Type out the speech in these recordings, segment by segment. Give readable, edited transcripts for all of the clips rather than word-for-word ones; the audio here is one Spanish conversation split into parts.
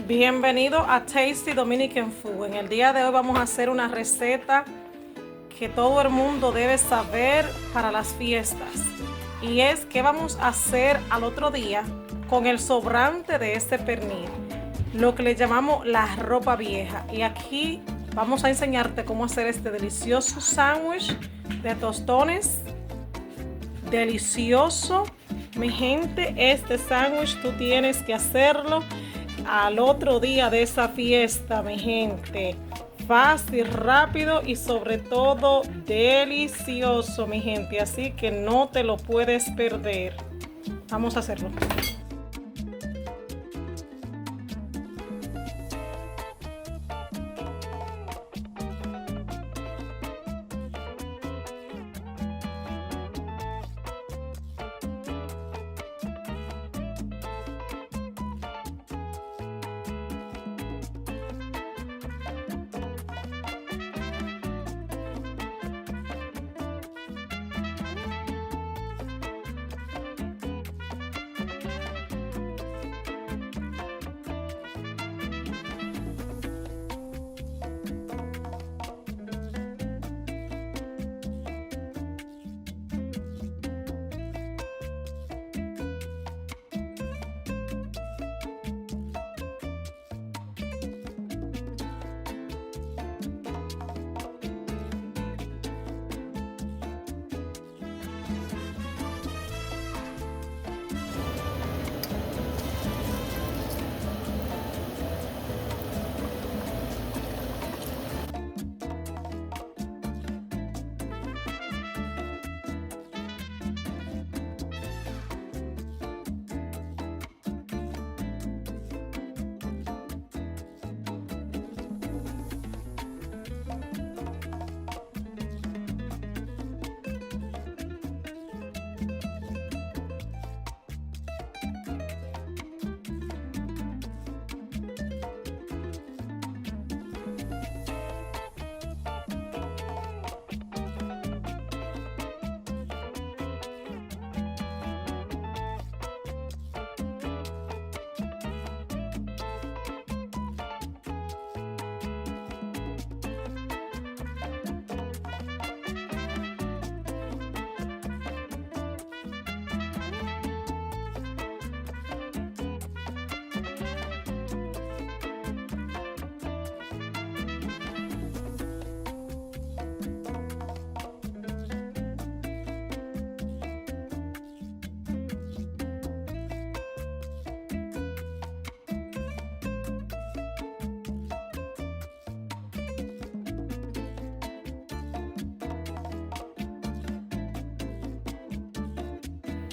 Bienvenido a Tasty Dominican Food. En el día de hoy vamos a hacer una receta que todo el mundo debe saber para las fiestas. Y es que vamos a hacer al otro día con el sobrante de este pernil, lo que le llamamos la ropa vieja. Y aquí vamos a enseñarte cómo hacer este delicioso sándwich de tostones. Delicioso, mi gente. Este sándwich tú tienes que hacerlo al otro día de esa fiesta, mi gente. Fácil, rápido y sobre todo delicioso, mi gente. Así que no te lo puedes perder. Vamos a hacerlo.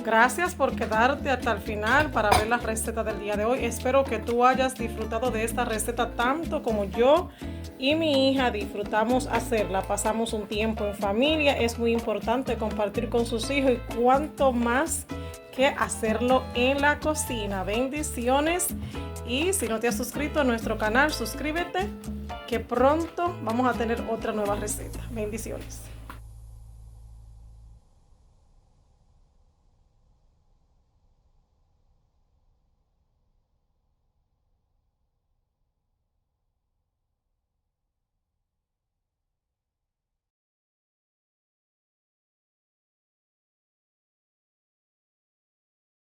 Gracias por quedarte hasta el final para ver la receta del día de hoy. Espero que tú hayas disfrutado de esta receta tanto como yo y mi hija disfrutamos hacerla. Pasamos un tiempo en familia. Es muy importante compartir con sus hijos y cuanto más que hacerlo en la cocina. Bendiciones. Y si no te has suscrito a nuestro canal, suscríbete, que pronto vamos a tener otra nueva receta. Bendiciones.